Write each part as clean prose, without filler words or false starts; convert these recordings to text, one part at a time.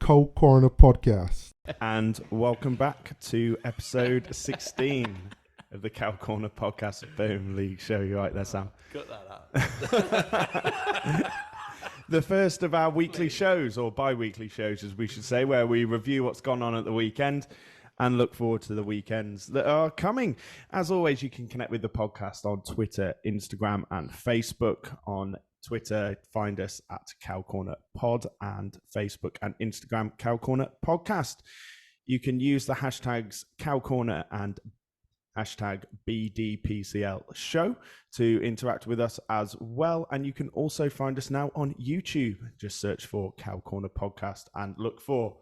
Coal Corner podcast. And welcome back to episode 16 of the Cow Corner podcast, Birmingham League show. You right there, Sam? Cut that out. The first of our weekly shows, or bi-weekly shows, as we should say, where we review what's gone on at the weekend and look forward to the weekends that are coming. As always, you can connect with the podcast on Twitter, Instagram, and Facebook. On Twitter, find us at Cow Corner Pod, and Facebook and Instagram, Cow Corner Podcast. You can use the hashtags Cow Corner and hashtag BDPCL show to interact with us as well. And you can also find us now on YouTube. Just search for Cow Corner Podcast and look for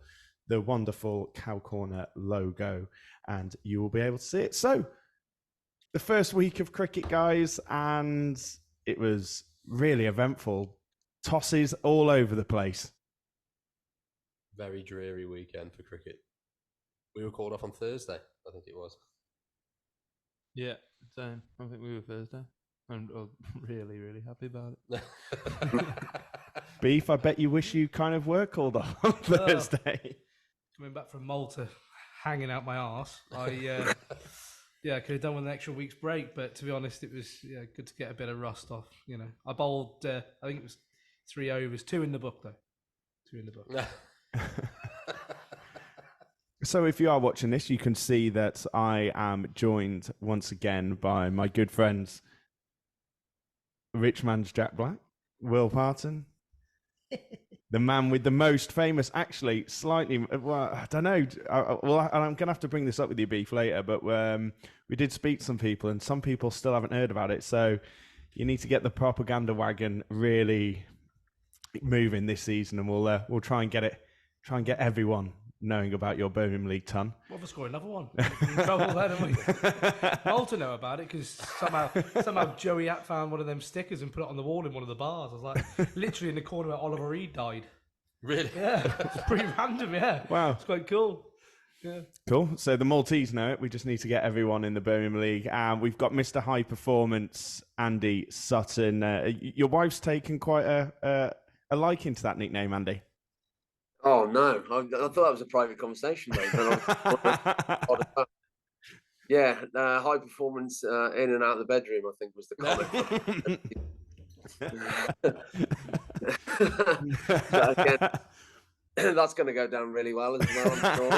the wonderful Cow Corner logo, and you will be able to see it. So, the first week of cricket, guys, and it was really eventful. Tosses all over the place. Very dreary weekend for cricket. We were called off on Thursday, I think it was. Yeah, same. I think we were Thursday. I'm really, really happy about it. Beef, I bet you wish you kind of were called off on Thursday. Coming back from Malta, hanging out my arse. I could have done with an extra week's break, but to be honest, it was good to get a bit of rust off. You know, I bowled. I think it was 3 overs, 2 in the book though. 2 in the book. So if you are watching this, you can see that I am joined once again by my good friends, Rich Man's Jack Black, Will Parton, the man with the most famous, actually, slightly, well, I don't know, I'm going to have to bring this up with you, Beef, later, but we did speak to some people, and some people still haven't heard about it, so you need to get the propaganda wagon really moving this season, and we'll try and get everyone knowing about your Birmingham League ton. What if I score another one? We're in trouble there, don't we? Malta know about it because somehow Joey App found one of them stickers and put it on the wall in one of the bars. I was like, literally in the corner where Oliver Reed died. Really? Yeah, it's pretty random, yeah. Wow. It's quite cool. Yeah. Cool. So the Maltese know it. We just need to get everyone in the Birmingham League. We've got Mr. High Performance, Andy Sutton. Your wife's taken quite a liking to that nickname, Andy. Oh no! I thought that was a private conversation, mate. Yeah, high performance in and out of the bedroom, I think was the comment. Again, that's going to go down really well as well. I'm sure.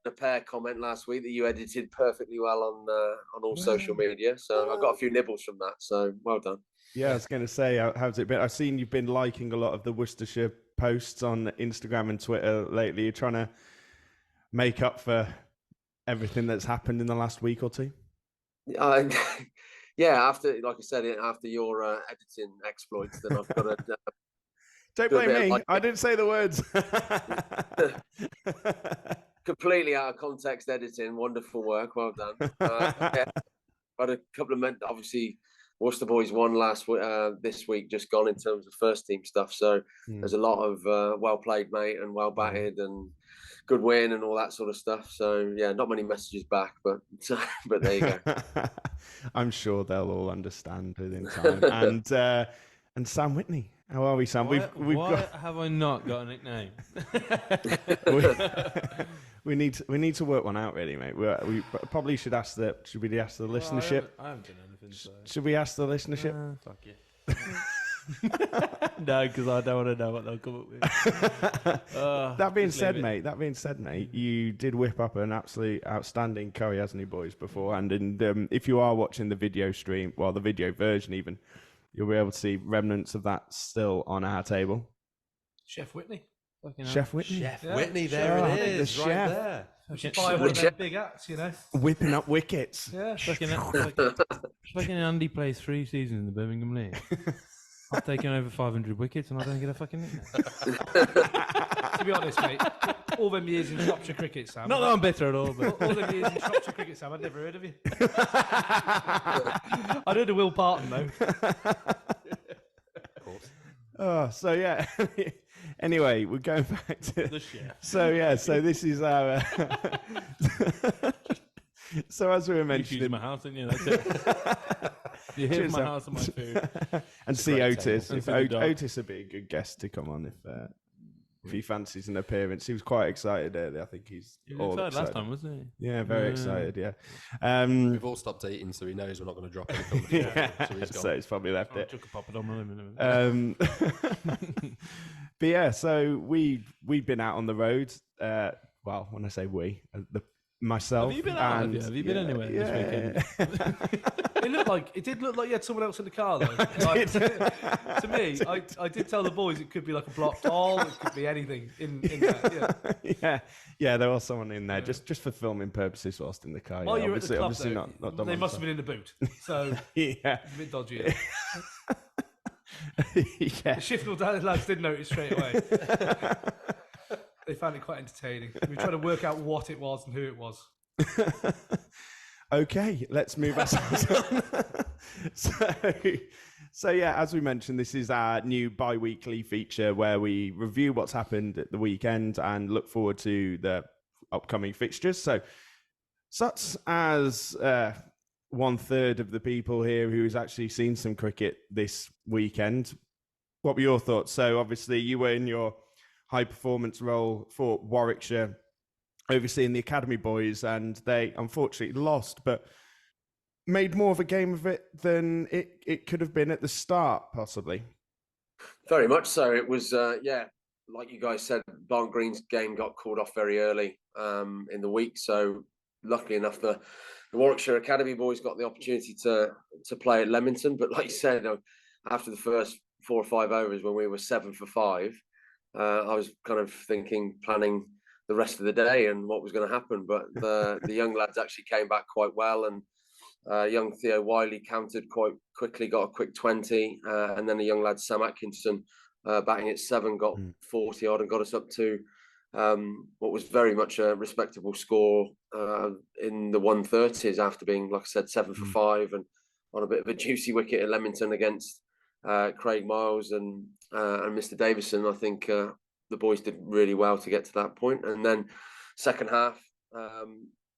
The pair comment last week that you edited perfectly well on all social media. So I got a few nibbles from that. So well done. Yeah, I was going to say, how's it been? I've seen you've been liking a lot of the Worcestershire posts on Instagram and Twitter lately. You're trying to make up for everything that's happened in the last week or two? Yeah, after, like I said, after your editing exploits, then I've got to... Don't blame me. I didn't say the words. Completely out of context editing. Wonderful work. Well done. Had a couple of men, obviously... Worcester boys won this week, just gone in terms of first team stuff. So there's a lot of well played, mate, and well batted, and good win, and all that sort of stuff. So yeah, not many messages back, but there you go. I'm sure they'll all understand within time. And Sam Whitney, how are we, Sam? Why have I not got a nickname? We need to work one out, really, mate. We probably should ask the listenership. I haven't done anything. So. Should we ask the listenership? Fuck you. No, because I don't want to know what they'll come up with. That being said, mate, you did whip up an absolutely outstanding curry, hasn't he, boys, beforehand? And if you are watching the video stream, well, the video version even, you'll be able to see remnants of that still on our table. Chef Whitney. Chef Whitney. Whitney, there it is, the right chef. there. I should buy one of them big hats, you know. Whipping up wickets. Yeah. Fucking Andy plays 3 seasons in the Birmingham League. I've taken over 500 wickets and I don't get a fucking nickname. To be honest, mate, all them years in Shropshire cricket, Sam. Not that I'm bitter at all, but all them years in Shropshire cricket, Sam, I'd never heard of you. I'd heard of Will Parton, though. Of course. Oh, so yeah. Anyway, we're going back to the chef. So this is our. So as we were You mentioning, choose my house, didn't you? That's it. You hear my house and my food. And see great Otis. table. If And see the dog. Otis would be a good guest to come on if he fancies an appearance. He was quite excited earlier. I think he's He all was excited excited. last time, wasn't he? Yeah, very Yeah. excited. Yeah. We've all stopped eating, so he knows we're not going to drop any company. Yeah, So he's gone. so he's probably left I it. took a poppadom with him. But yeah, so we've been out on the road. Well, when I say we, myself. Have you been out? and, Have you been anywhere this weekend? It did look like you had someone else in the car though. Like, to me, I did tell the boys it could be like a block doll, it could be anything in that. Yeah. yeah. There was someone in there just for filming purposes whilst in the car. While yeah, you were at the club, obviously though, not done they on must have time. been in the boot, so Yeah, it's a bit dodgy. yeah. The Shifnal lads did notice straight away. They found it quite entertaining. We were trying to work out what it was and who it was. Okay, let's move ourselves on. So yeah, as we mentioned, this is our new bi-weekly feature where we review what's happened at the weekend and look forward to the upcoming fixtures. So such as 1/3 of the people here who's actually seen some cricket this weekend, what were your thoughts? So obviously you were in your high performance role for Warwickshire, overseeing the academy boys, and they unfortunately lost, but made more of a game of it than it could have been at the start, possibly. Very much so. It was, like you guys said, Barn Green's game got called off very early in the week. So luckily enough, the Warwickshire Academy boys got the opportunity to play at Leamington. But like you said, after the first 4 or 5 overs, when we were 7 for 5, I was kind of planning the rest of the day and what was going to happen. But the young lads actually came back quite well, and young Theo Wiley countered quite quickly, got a quick 20, and then the young lad Sam Atkinson batting at 7 got 40 odd and got us up to what was very much a respectable score in the 130s after being, like I said, 7 for 5 and on a bit of a juicy wicket at Leamington against Craig Miles and Mr. Davison. I think the boys did really well to get to that point. And then second half,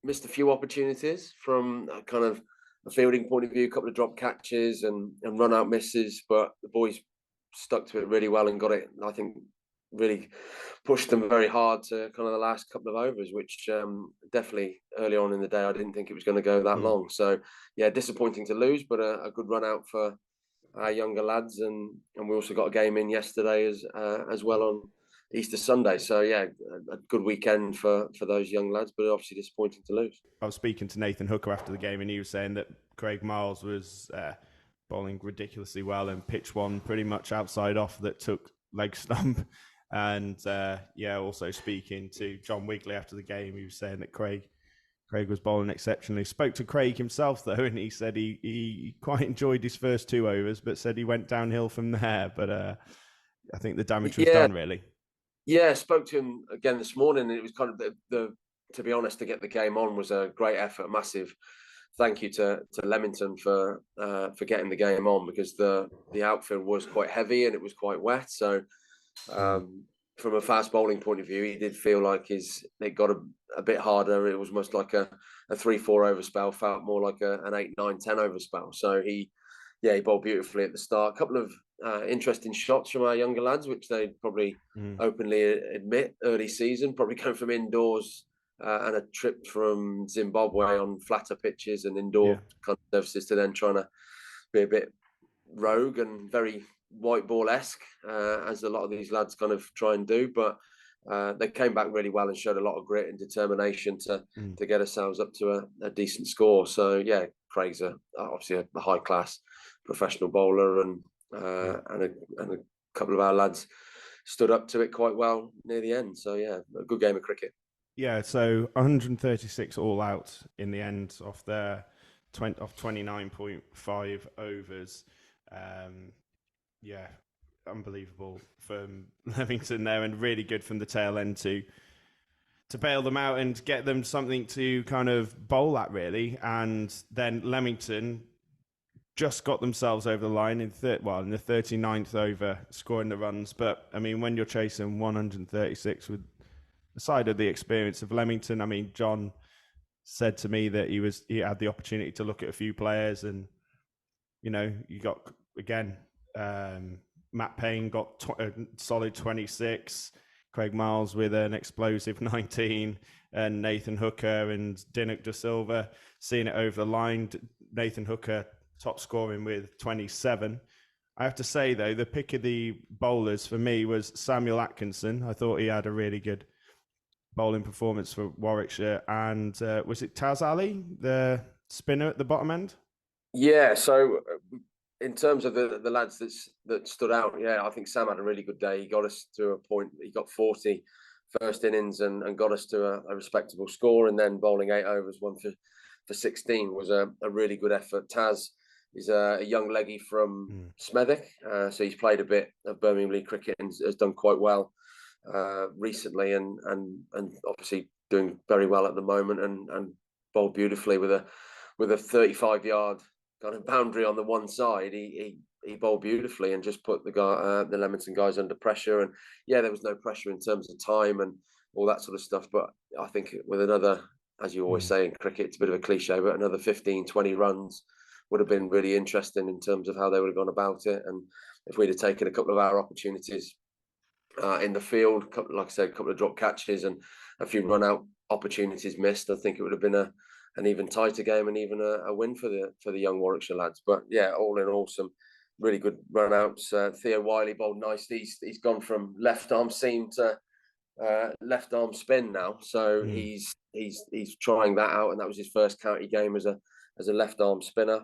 missed a few opportunities from kind of a fielding point of view, a couple of drop catches and run out misses, but the boys stuck to it really well and got it, I think, really pushed them very hard to kind of the last couple of overs, which definitely early on in the day, I didn't think it was going to go that long. So yeah, disappointing to lose, but a good run out for our younger lads. And we also got a game in yesterday as well on Easter Sunday. So yeah, a good weekend for those young lads, but obviously disappointing to lose. I was speaking to Nathan Hooker after the game, and he was saying that Craig Miles was bowling ridiculously well and pitched one pretty much outside off that took leg stump. And also speaking to John Wigley after the game, he was saying that Craig was bowling exceptionally. Spoke to Craig himself though, and he said he quite enjoyed his first 2 overs, but said he went downhill from there. But I think the damage was done really. Yeah, spoke to him again this morning, and it was kind of the to be honest, to get the game on was a great effort. Massive thank you to Leamington for getting the game on, because the outfield was quite heavy and it was quite wet. So from a fast bowling point of view, he did feel like it got a bit harder. It was almost like a 3-4 over spell, felt more like an 8-9-10 over spell. So he bowled beautifully at the start. A couple of interesting shots from our younger lads, which they probably openly admit early season, probably going from indoors and a trip from Zimbabwe on flatter pitches and indoor kind of surfaces to then trying to be a bit rogue and very white ball-esque, as a lot of these lads kind of try and do. But they came back really well and showed a lot of grit and determination to get ourselves up to a decent score. So yeah, Craig's obviously a high-class professional bowler, and a couple of our lads stood up to it quite well near the end. So yeah, a good game of cricket. Yeah, so 136 all out in the end off their 29.5 overs. Unbelievable from Leamington there, and really good from the tail end to bail them out and get them something to kind of bowl at, really. And then Leamington just got themselves over the line in the 39th over, scoring the runs. But I mean, when you're chasing 136 with the side of the experience of Leamington, I mean, John said to me that he had the opportunity to look at a few players, and you got again. Matt Payne got a solid 26. Craig Miles with an explosive 19, and Nathan Hooker and Dinnock De Silva seeing it over the line. Nathan Hooker top scoring with 27. I have to say, though, the pick of the bowlers for me was Samuel Atkinson. I thought he had a really good bowling performance for Warwickshire. And was it Taz Ali, the spinner at the bottom end? Yeah, so in terms of the lads that stood out, yeah, I think Sam had a really good day. He got us to a point. He got 40 first innings and got us to a respectable score. And then bowling 8 overs, one for 16 was a really good effort. Taz is a young leggy from Smethwick, so he's played a bit of Birmingham League cricket and has done quite well recently, and obviously doing very well at the moment, and bowled beautifully with a 35-yard kind of boundary on the one side. He bowled beautifully and just put the Leamington guys under pressure. And yeah, there was no pressure in terms of time and all that sort of stuff. But I think with another, as you always say in cricket, it's a bit of a cliche, but another 15, 20 runs would have been really interesting in terms of how they would have gone about it. And if we'd have taken a couple of our opportunities in the field, like I said, a couple of drop catches and a few run-out opportunities missed, I think it would have been an even tighter game and even a win for the young Warwickshire lads. But yeah, all in all, some really good run-outs. Theo Wiley bowled nicely. He's gone from left-arm seam to left-arm spin now, so he's trying that out, and that was his first county game as a left-arm spinner.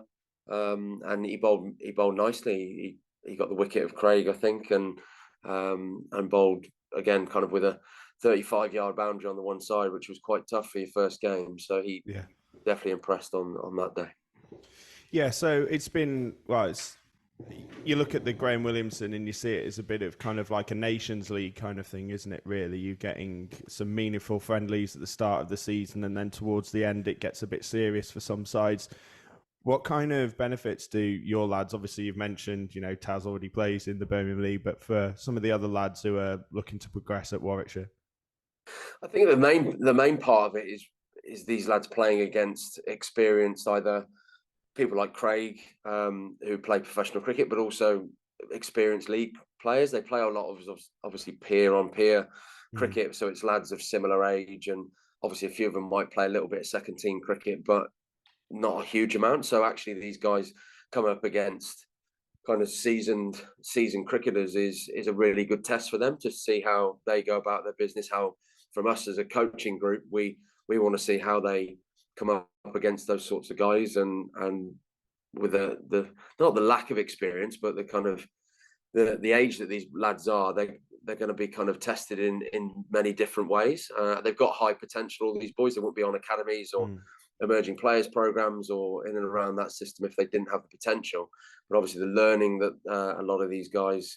And he bowled nicely. He got the wicket of Craig, I think, and bowled again kind of with a 35-yard boundary on the one side, which was quite tough for your first game. So he definitely impressed on that day. Yeah, so it's been you look at the Graham Williamson and you see it as a bit of kind of like a Nations League kind of thing, isn't it, really? You're getting some meaningful friendlies at the start of the season, and then towards the end it gets a bit serious for some sides. What kind of benefits do your lads, obviously you've mentioned, Taz already plays in the Birmingham League, but for some of the other lads who are looking to progress at Warwickshire? I think the main part of it is these lads playing against experienced, either people like Craig, who play professional cricket, but also experienced league players. They play a lot of obviously peer-on-peer cricket, so it's lads of similar age, and obviously a few of them might play a little bit of second team cricket, but not a huge amount. So actually these guys come up against kind of seasoned cricketers is a really good test for them to see how they go about their business. How, from us as a coaching group, we want to see how they come up against those sorts of guys, and with the not the lack of experience, but the kind of the age that these lads are, they're going to be kind of tested in many different ways. They've got high potential, all these boys. They won't be on academies or emerging players programs or in and around that system if they didn't have the potential. But obviously the learning that a lot of these guys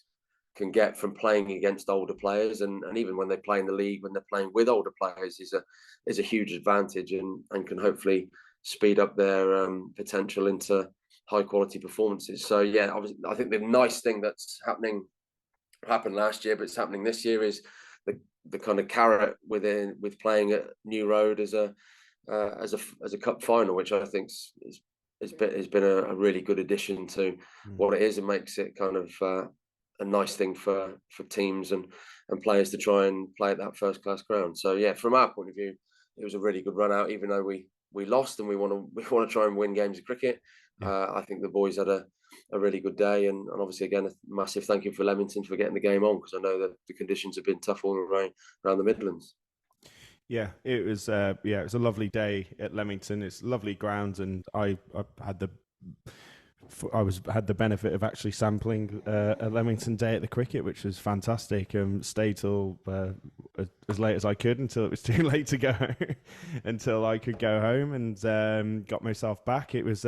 can get from playing against older players, and even when they play in the league, when they're playing with older players, is a huge advantage, and can hopefully speed up their potential into high quality performances. So yeah, obviously, I think the nice thing that's happened last year, but it's happening this year, is the kind of carrot with playing at New Road as a cup final, which I think has been a really good addition to what it is, and makes it kind of a nice thing for teams and players to try and play at that first class ground. So yeah, from our point of view, it was a really good run out, even though we lost, and we want to try and win games of cricket. I think the boys had a really good day, and obviously again a massive thank you for Leamington for getting the game on, because I know that the conditions have been tough all around the Midlands. Yeah, it was a lovely day at Leamington. It's lovely grounds, and I had the benefit of actually sampling a Leamington day at the cricket, which was fantastic. Stayed till as late as I could until it was too late to go, until I could go home, and got myself back. It was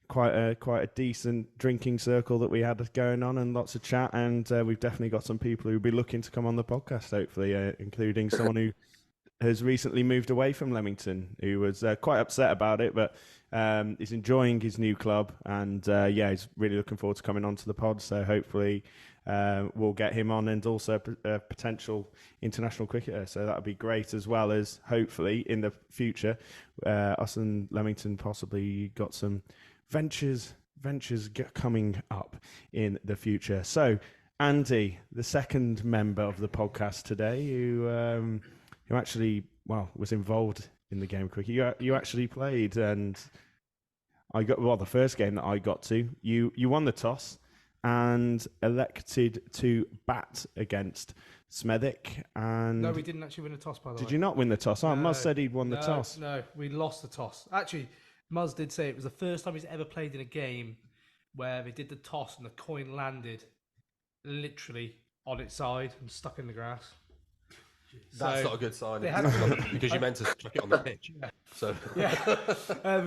quite a decent drinking circle that we had going on, and lots of chat. And we've definitely got some people who'll be looking to come on the podcast, hopefully, including someone who has recently moved away from Leamington, who was quite upset about it, but is enjoying his new club, and he's really looking forward to coming onto the pod. So hopefully we'll get him on, and also a potential international cricketer. So that would be great, as well as hopefully in the future us and Leamington possibly got some ventures ventures coming up in the future. So, Andy, the second member of the podcast today, who actually was involved in the game of cricket. You actually played, and the first game that I got to, you won the toss and elected to bat against Smethwick. And No, we didn't actually win the toss, by the way. Did you not win the toss? Oh, Muzz said he'd won the toss. No, we lost the toss. Actually, Muzz did say it was the first time he's ever played in a game where they did the toss and the coin landed literally on its side and stuck in the grass. That's not a good sign because you meant to chuck it on the pitch. Yeah. So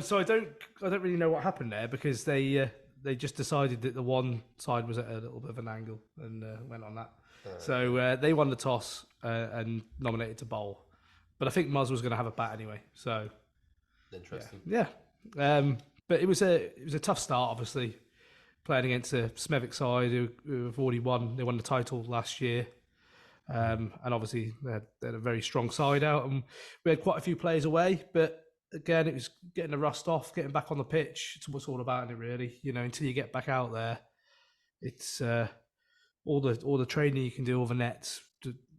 so I don't really know what happened there, because they just decided that the one side was at a little bit of an angle and went on that. So they won the toss and nominated to bowl, but I think Muzz was going to have a bat anyway. So interesting. Yeah. But it was a tough start, obviously, playing against a Smethwick side who have already won. They won the title last year. And obviously they had a very strong side out, and we had quite a few players away, but again, it was getting the rust off, getting back on the pitch. It's what's all about it, really. Until you get back out there, it's all the training you can do over nets.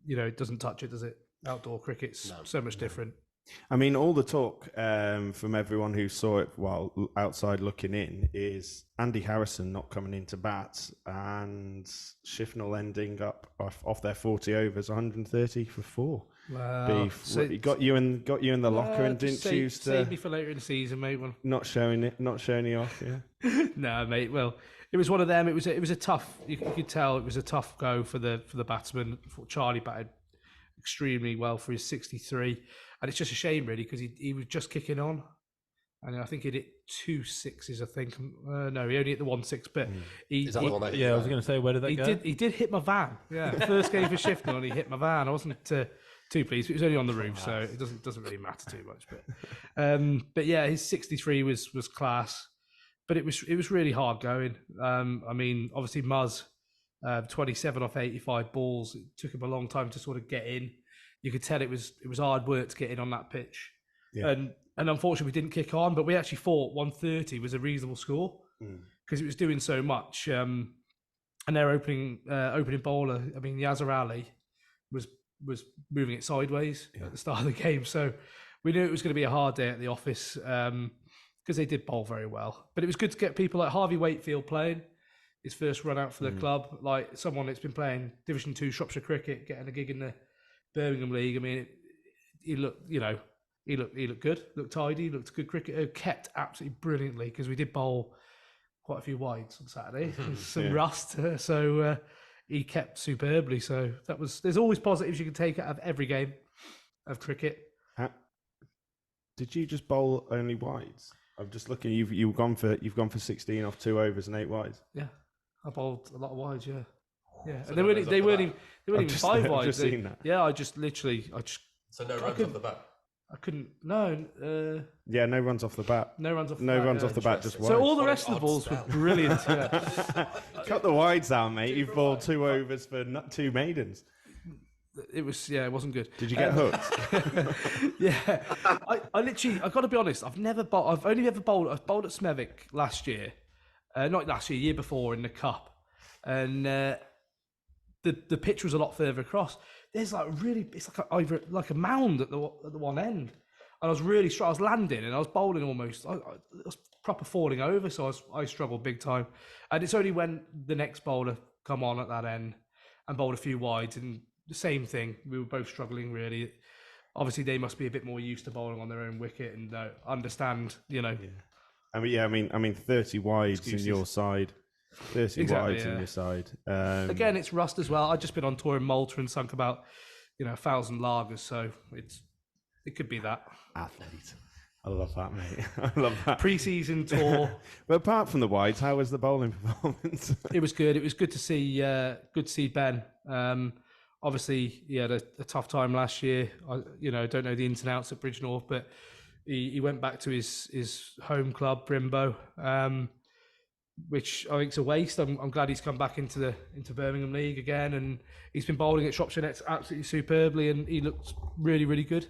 It doesn't touch it, does it? Outdoor cricket's so much different. I mean, all the talk from everyone who saw it while outside looking in is Andy Harrison not coming into bat and Shifnell ending up off their 40 overs, 130 for 4. Wow. So he got you in the locker and didn't choose to save me for later in the season, mate. Not showing you off. Yeah. No, mate. Well, it was one of them. It was a tough. You could tell it was a tough go for the batsman. I thought Charlie batted extremely well for his 63. And it's just a shame, really, because he was just kicking on. And I think he hit 2 sixes, I think. No, he only hit the 1 6, but Is that the one that I was going to say, where did that go? He did hit my van. Yeah, first game for Shifnell, and he hit my van. I wasn't too pleased. It was only on the roof, so it doesn't really matter too much. But yeah, his 63 was class, but it was really hard going. I mean, obviously Muzz, 27 off 85 balls. It took him a long time to sort of get in. You could tell it was hard work to get in on that pitch, and unfortunately we didn't kick on. But we actually thought 130 was a reasonable score because it was doing so much. And their opening bowler, I mean, Yazar Ali, was moving it sideways at the start of the game, so we knew it was going to be a hard day at the office because they did bowl very well. But it was good to get people like Harvey Wakefield playing his first run out for the club, like someone that's been playing Division 2 Shropshire cricket, getting a gig in the Birmingham League. I mean, he looked good, looked tidy, looked a good cricketer, kept absolutely brilliantly because we did bowl quite a few wides on Saturday, some rust, so he kept superbly. So there's always positives you can take out of every game of cricket. Did you just bowl only wides? I'm just looking. You've gone for 16 off 2 overs and 8 wides. Yeah, I bowled a lot of wides. Yeah. So And they weren't even 5 wides. I've just seen that. Yeah, I just. So no runs off the bat. I couldn't. No. No runs off the bat. No runs off. No runs off the bat. Just wides. So all the rest of the balls were brilliant. Yeah. Cut the wides out, mate. You've bowled 2 overs for 2 maidens. It wasn't good. Did you get hooked? Yeah, I literally, I got to be honest, I've only ever bowled. I bowled at Smethwick last year, not last year, year before in the cup, and the pitch was a lot further across. There's it's like a mound at the one end, and I was really I was landing and I was bowling almost. I was proper falling over, so I struggled big time. And it's only when the next bowler come on at that end and bowled a few wides, and the same thing. We were both struggling really. Obviously, they must be a bit more used to bowling on their own wicket and understand, Yeah. I mean, 30 wides Excuses. in your side. 30 wides in your side. Again, it's rust as well. I've just been on tour in Malta and sunk about 1,000 lagers, so it could be that. Athlete. I love that, mate. I love that. Pre-season tour. But apart from the wides, how was the bowling performance? It was good. It was good to see Ben. Obviously, he had a tough time last year. I don't know the ins and outs at Bridgenorth, but he went back to his home club, Brimbo, which I think is a waste. I'm glad he's come back into Birmingham League again, and he's been bowling at Shropshire Nets absolutely superbly, and he looked really, really good.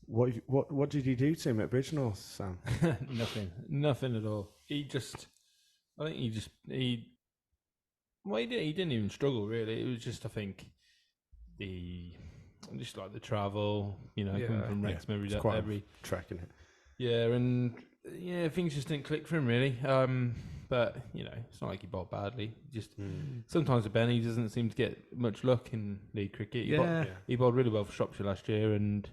What did you do to him at Bridgenorth, Sam? Nothing at all. He just I think he didn't even struggle really. It was just, I think, just like the travel, coming from Wrexham every tracking it. Yeah, and things just didn't click for him really. But it's not like he bowled badly. Just sometimes with Benny, he doesn't seem to get much luck in league cricket. He bowled really well for Shropshire last year, and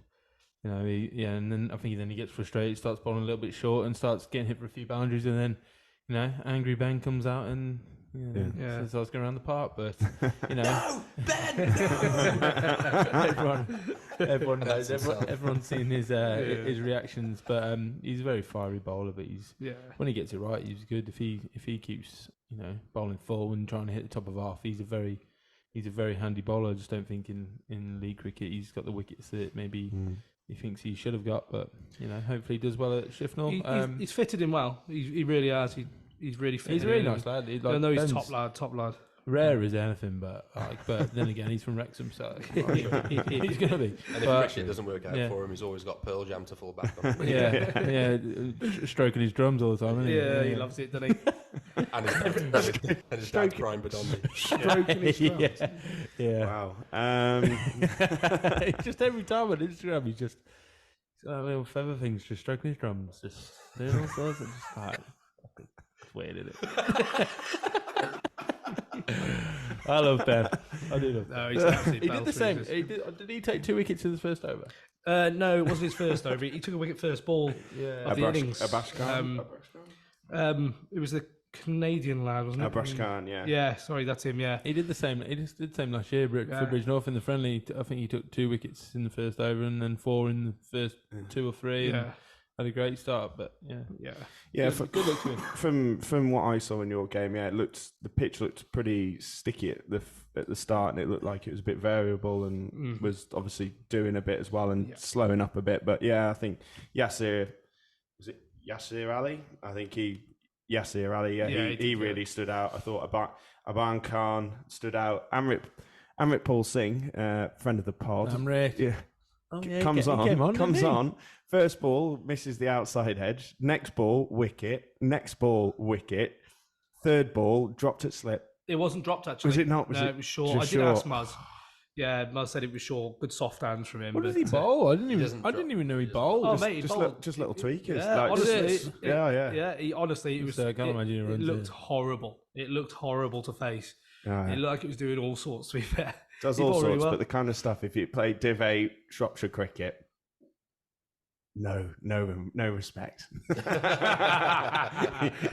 and then I think he gets frustrated, starts bowling a little bit short, and starts getting hit for a few boundaries, and then Angry Ben comes out and starts going around the park. But no, Ben! everyone knows. Everyone's seen his reactions, but he's a very fiery bowler. But when he gets it right, he's good. If he keeps bowling full and trying to hit the top of half, he's a very handy bowler. I just don't think in league cricket he's got the wickets that maybe he thinks he should have got. But hopefully he does well at Shifnal. He's fitted in well. He really has. He's really fit. He's a really nice lad. I know he's top lad. Rare as anything, but then again, he's from Wrexham, so he's going to be. And if cricket doesn't work out for him, he's always got Pearl Jam to fall back on. Stroking his drums all the time, isn't he? Yeah, he loves it, doesn't he? and his dad's crying Badondi. Stroking his drums. Wow. Just every time on Instagram, he's just little feather things, just stroking his drums, just doing all sorts of just like. Weird, isn't it? I love Ben. I do love Ben. No, he's absolutely He did the same. Did he take 2 wickets in the first over? No, it wasn't his first over. He took a wicket first ball of the innings. Abash Khan. It was the Canadian lad, wasn't it? Abash Khan, yeah. Yeah, sorry, that's him, yeah. He did the same. He just did the same last year for Bridgnorth in the friendly. I think he took 2 wickets in the first over and then 4 in the first 2 or 3. Yeah. Had a great start, but Good luck to him. From what I saw in your game, the pitch looked pretty sticky at the start, and it looked like it was a bit variable and was obviously doing a bit as well and slowing up a bit. But I think Yasir Ali? I think Yasir Ali. He really stood out. I thought Aban Khan stood out. Amrit Paul Singh, friend of the pod. Amrit. Comes on. First ball misses the outside edge. Next ball wicket. Next ball wicket. Third ball dropped at slip. It wasn't dropped actually. Was it not? It was short. I did ask Muzz. Yeah, Muzz said it was short. Good soft hands from him. What does he bowl? I didn't even know he bowled. Oh, mate, he bowled. Just little tweakers. Yeah, honestly, He honestly, it was. I can't imagine it looked horrible. It looked horrible to face. It looked like it was doing all sorts. To be fair, does all sorts, but the kind of stuff. If you play Div 8 Shropshire cricket, no respect.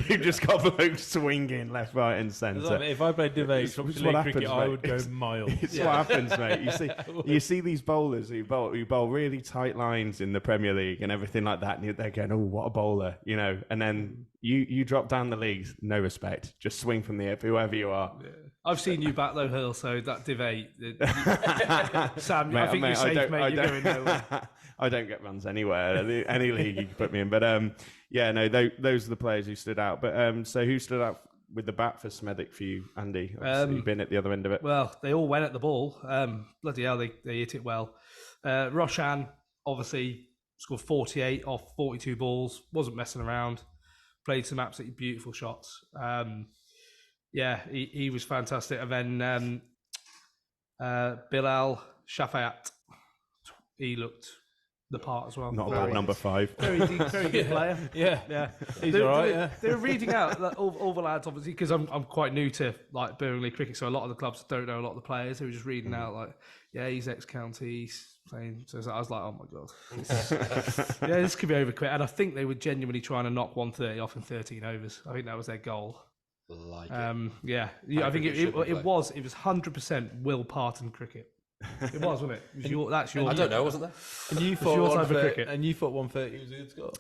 You've just got blokes swinging left, right, and centre. If I played Div 8 Shropshire League cricket, I would go miles. It's what happens, mate. You see these bowlers who bowl really tight lines in the Premier League and everything like that, and they're going, "Oh, what a bowler," and then you drop down the leagues, no respect. Just swing from the hip, whoever you are. Yeah. I've seen you bat low hill, so that Div 8. Sam, mate, I think you're safe, mate. You're going nowhere. I don't get runs anywhere. Any league you can put me in. But those are the players who stood out. But so who stood out with the bat for Smethwick for you, Andy? Obviously, you've been at the other end of it. Well, they all went at the ball. Bloody hell, they hit it well. Roshan obviously scored 48 off 42 balls. Wasn't messing around. Played some absolutely beautiful shots. He was fantastic. And then Bilal Shafayat, he looked the part as well. Not a bad number 5. Very good player. Yeah. He's all right. They were reading out all the lads, obviously, because I'm quite new to like Birmingham League cricket, so a lot of the clubs don't know a lot of the players. They were just reading out like, he's ex-county, he's playing. So I was like, oh my god, this could be over quick. And I think they were genuinely trying to knock 130 off in 13 overs. I think that was their goal. I think it was 100% Will Parton cricket. It was, wasn't it? That's your. I don't know, wasn't there? And you thought your type of cricket. And you thought 130 was a good score.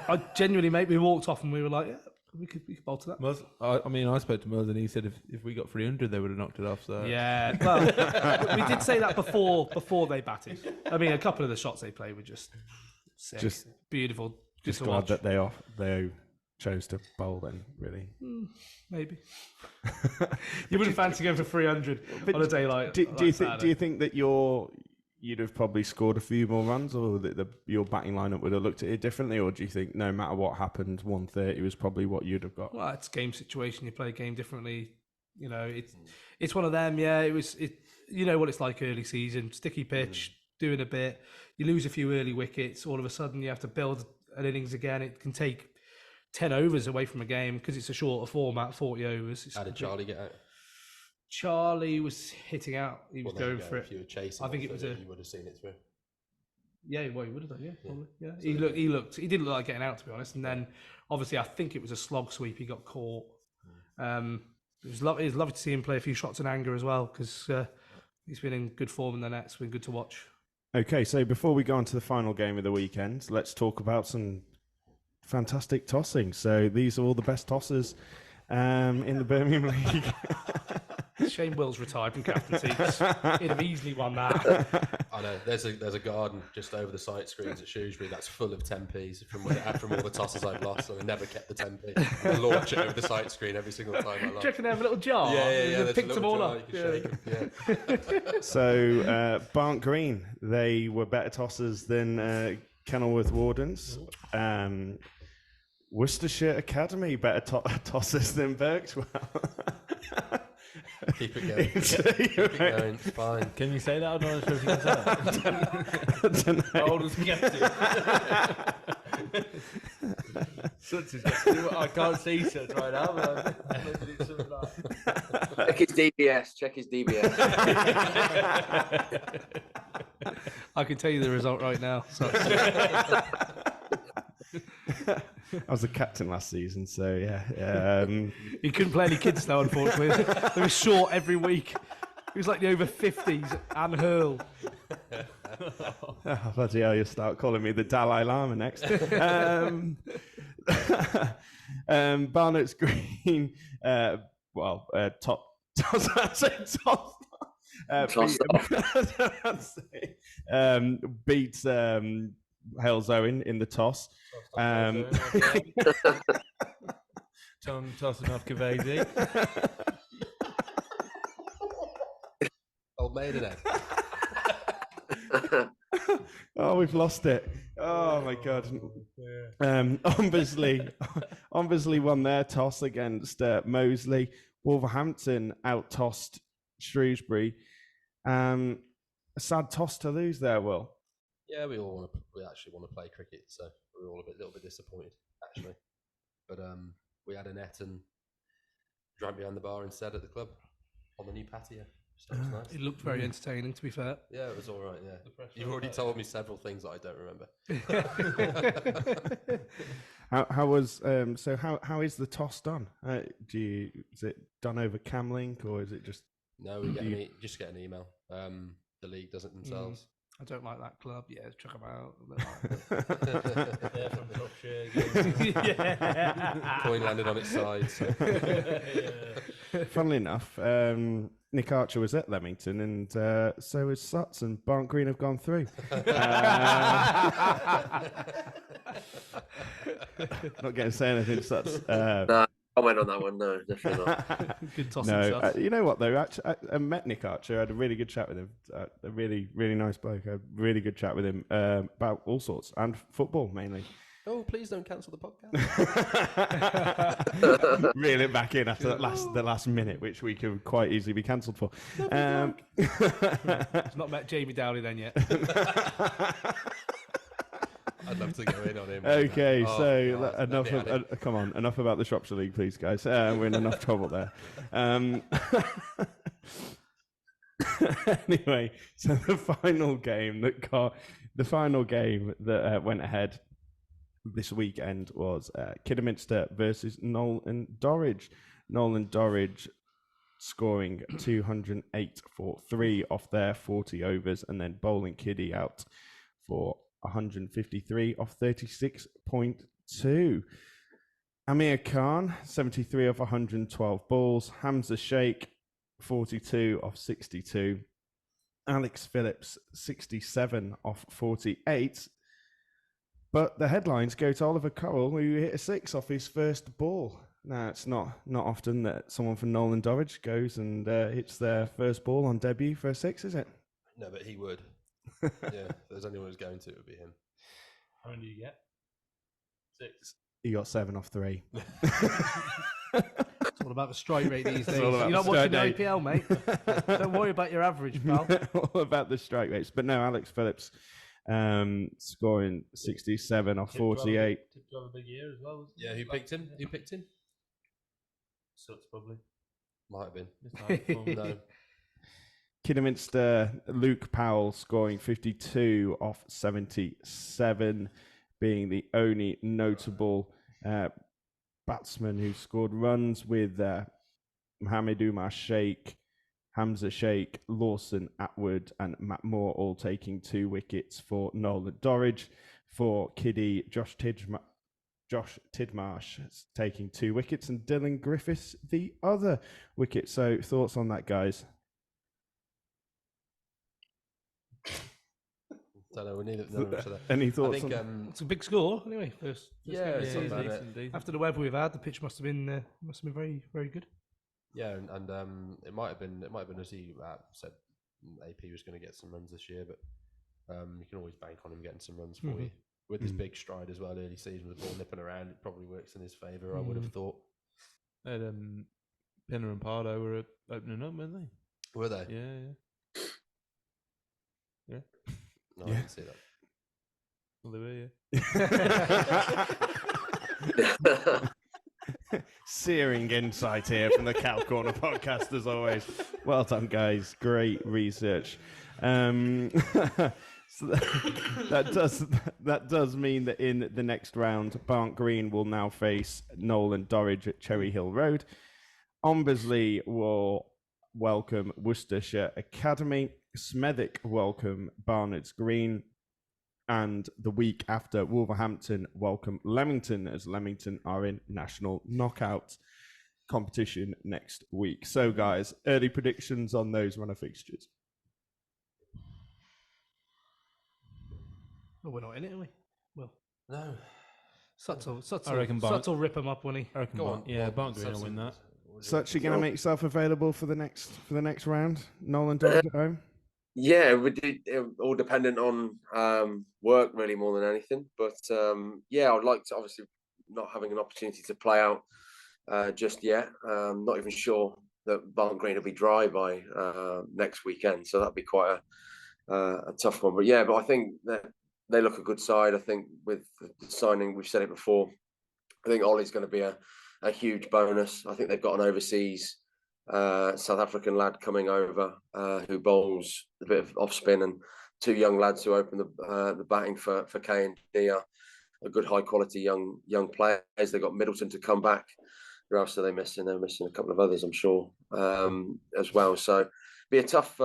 I genuinely, mate, we walked off and we were like, we could bowl to that. Muzz, I spoke to Muzz and he said if we got 300, they would have knocked it off. So yeah, well, we did say that before they batted. I mean, a couple of the shots they played were just sick, just beautiful. Just glad that they chose to bowl then, really. Maybe. You wouldn't fancy going for 300 on a day like do you think that your you'd have probably scored a few more runs, or your batting lineup would have looked at it differently? Or do you think no matter what happened, 130 was probably what you'd have got? Well, it's game situation. You play a game differently. You know, it's one of them. Yeah, you know what it's like early season, sticky pitch, doing a bit. You lose a few early wickets. All of a sudden, you have to build an innings again. It can take 10 overs away from a game because it's a shorter format, 40 overs. How did Charlie get out? Charlie was hitting out. He was going for it. If you were chasing, I think it was you would have seen it through. Yeah, well, he would have done. Yeah, probably. Yeah, he didn't look like getting out, to be honest. And then, obviously, I think it was a slog sweep. He got caught. It was lovely to see him play a few shots in anger as well, because he's been in good form in the nets. It's been good to watch. Okay, so before we go on to the final game of the weekend, let's talk about some fantastic tossing. So these are all the best tossers in the Birmingham League. Shane Wills retired from captaincy. He'd have easily won that. I know. There's a garden just over the sight screens at Shrewsbury that's full of 10p's from all the tosses I've lost, and I never kept the 10p. I launch it over the sight screen every single time I lost. Do you reckon they have a little jar? Yeah. They picked them all up. So Barnt Green, they were better tossers than Kenilworth Wardens. Worcestershire Academy better tossers than Berkswell. Keep it going. Keep it going. It's fine. Can you say that? I'm not sure if you can say that. I don't know. Old as Such I can't see such right now, but Check his DBS. Check his DBS. I can tell you the result right now. So. I was the captain last season, so yeah. He couldn't play any kids though, unfortunately. They were short every week. He was like the over 50s and hurl. Oh, bloody hell, you'll start calling me the Dalai Lama next. Barnard's Green, top. Beats Hales Owen in the toss. Tom tossing off Cavesi. Old Maidenhead. Oh, we've lost it. Oh my god. Obviously won their toss against Moseley. Wolverhampton out-tossed Shrewsbury. A sad toss to lose there, Will. Yeah, we actually want to play cricket, so we're all a little bit disappointed, actually. But we had a net and drank behind the bar instead at the club on the new patio. So it was nice. It looked very entertaining, to be fair. Yeah, it was all right. Yeah, you've already told me several things that I don't remember. How is the toss done? Is it done over Camlink, or is it just? No, we just get an email. The league does it themselves. I don't like that club. Yeah, chuck them out. They're from Shropshire. Yeah. Coin landed on its side. So. Funnily enough, Nick Archer was at Leamington, and so was Sutts, and Barnt Green have gone through. Not going to say anything, Sutts. No, comment on that one. No, definitely not. Good toss. No, you know what though? Actually, I met Nick Archer. I had a really good chat with him. A really, really nice bloke. A really good chat with him about all sorts and football mainly. Oh, please don't cancel the podcast. Reel it back in after the last minute, which we could quite easily be cancelled for. He's not met Jamie Dowley then yet. I'd love to go in on him. Okay, God, come on, enough about the Shropshire League, please, guys. We're in enough trouble there. Anyway, so the final game that went ahead this weekend was Kidderminster versus Nolan Dorridge. Nolan Dorridge scoring 208 for 3 off their 40 overs, and then bowling Kiddie out for 153 off 36.2. Amir Khan 73 off 112 balls. Hamza Sheikh 42 off 62. Alex Phillips 67 off 48. But the headlines go to Oliver Cowell, who hit a 6 off his first ball. Now, it's not often that someone from Nolan Dorridge goes and hits their first ball on debut for a 6, is it? No, but he would. Yeah, if there's anyone who's going to, it would be him. How many do you get? 6. You got 7 off 3. It's all about the strike rate these days. all You're about not the watching strike the IPL, mate. Don't worry about your average, pal. All about the strike rates. But no, Alex Phillips scoring 67 off 48. Did you have a big year as well? Yeah, who picked him? Who picked him? Sucks, probably. Might have been. No. Kidderminster, Luke Powell scoring 52 off 77, being the only notable batsman who scored runs, with Mohamed Umar Sheikh, Hamza Sheikh, Lawson Atwood and Matt Moore all taking 2 wickets for Nolan Dorridge. For Kiddie, Josh Tidmarsh taking 2 wickets and Dylan Griffiths the other wicket. So thoughts on that, guys? Don't know. None of us are there. Any I thoughts? think. It's a big score, anyway. First Yeah, game. it's not bad. After the weather we've had, the pitch must have been very, very good. Yeah, and it might have been as he said, AP was going to get some runs this year, but you can always bank on him getting some runs for you. With his big stride as well, early season with the ball nipping around, it probably works in his favour. I would have thought. And Pinner and Pardo were opening up, weren't they? Were they? Yeah. No, I didn't see that. Well, they were, Yeah. Searing insight here from the Cow Corner podcast, as always. Well done, guys. Great research. So that does mean that in the next round, Barnt Green will now face Nolan Dorridge at Cherry Hill Road. Ombersley will welcome Worcestershire Academy. Smethwick welcome Barnards Green. And the week after, Wolverhampton welcome Leamington, as Leamington are in national knockout competition next week. So, guys, early predictions on those runner fixtures. Well, we're not in it, are we? Well, No. Suts I reckon will rip him up, won't he? I reckon Go on. Barnt Green will win that. Such, you going to make yourself available for the next round? Nolan Dorridge at home? Yeah, it all dependent on work really more than anything. But yeah, I'd like to, obviously not having an opportunity to play out just yet. Not even sure that Barnt Green will be dry by next weekend, so that'd be quite a tough one. But yeah, I think that they look a good side. I think with the signing, we've said it before, I think Ollie's going to be a huge bonus. I think they've got an overseas South African lad coming over who bowls a bit of off spin, and 2 young lads who open the batting for K&D are good high quality young players. They've got Middleton to come back. Who else are they missing? They're missing a couple of others, I'm sure, as well. So be a tough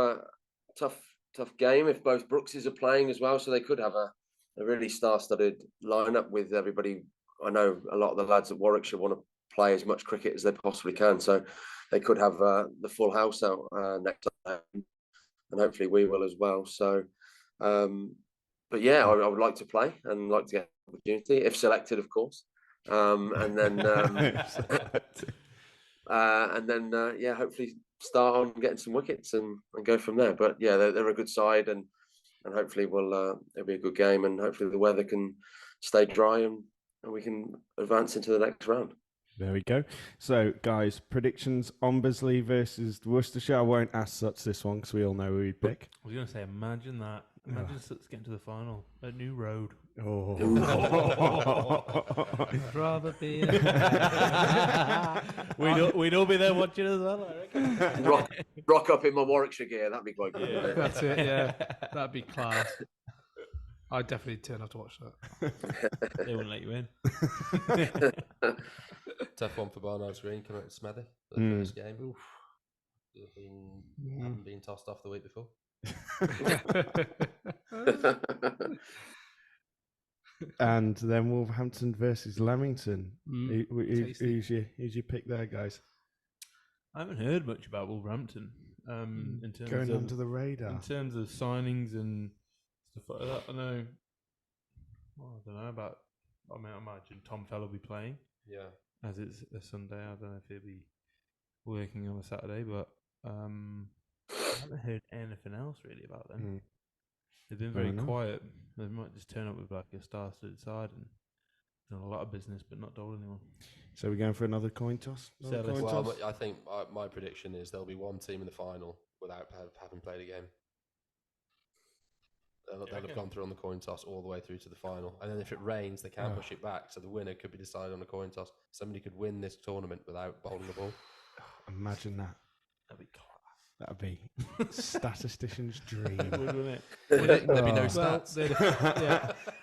game if both Brookses are playing as well. So they could have a really star-studded lineup with everybody. I know a lot of the lads at Warwickshire want to play as much cricket as they possibly can. So they could have the full house out next time, and hopefully we will as well. So, but yeah, I would like to play and like to get an opportunity, if selected, of course. And then, yeah, hopefully start on getting some wickets and go from there. But yeah, they're a good side, and hopefully it'll be a good game, and hopefully the weather can stay dry and we can advance into the next round. There we go. So, guys, predictions: Ombersley versus Worcestershire. I won't ask Suts this one because we all know who we'd pick. I was going to say, imagine that. Imagine Suts getting to the final at New Road. Oh. I'd rather be. We'd all be there watching as well, I reckon. rock up in my Warwickshire gear. That'd be quite good. Yeah. That's it. Yeah, that'd be class. I'd definitely turn up to watch that. They wouldn't let you in. Tough one for Barnards Green coming out to Smethwick for the first game. Haven't been tossed off the week before. And then Wolverhampton versus Leamington. Who's your pick there, guys? I haven't heard much about Wolverhampton. In terms Going of, under the radar. in terms of signings and stuff like that. I know. Well, I don't know about. I mean, I imagine Tom Fell will be playing. Yeah. As it's a Sunday, I don't know if he'll be working on a Saturday, but I haven't heard anything else really about them. They've been very quiet. They might just turn up with like a star-studded side and done a lot of business, but not told anyone. So we're going for another coin toss? Well, I think my prediction is there'll be one team in the final without having played a game. They'll have gone through on the coin toss all the way through to the final. And then if it rains, they can't push it back. So the winner could be decided on a coin toss. Somebody could win this tournament without bowling the ball. Imagine that. That'd be class. That'd be statistician's dream. Wouldn't it? There'd be no stats.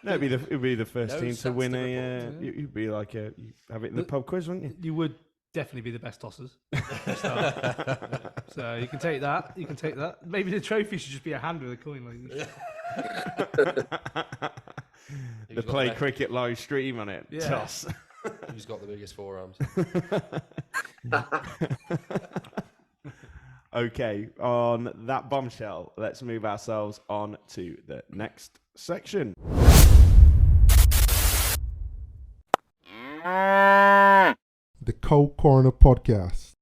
No, it'd be the first No team to stats win to a. report. You'd be like you have it in the pub quiz, wouldn't you? You would definitely be the best tossers. So you can take that. You can take that. Maybe the trophy should just be a hand with a coin. The Play Cricket live stream on it. Yeah. Toss. Who's got the biggest forearms? Okay, on that bombshell, let's move ourselves on to the next section. The Cold Corner Podcast.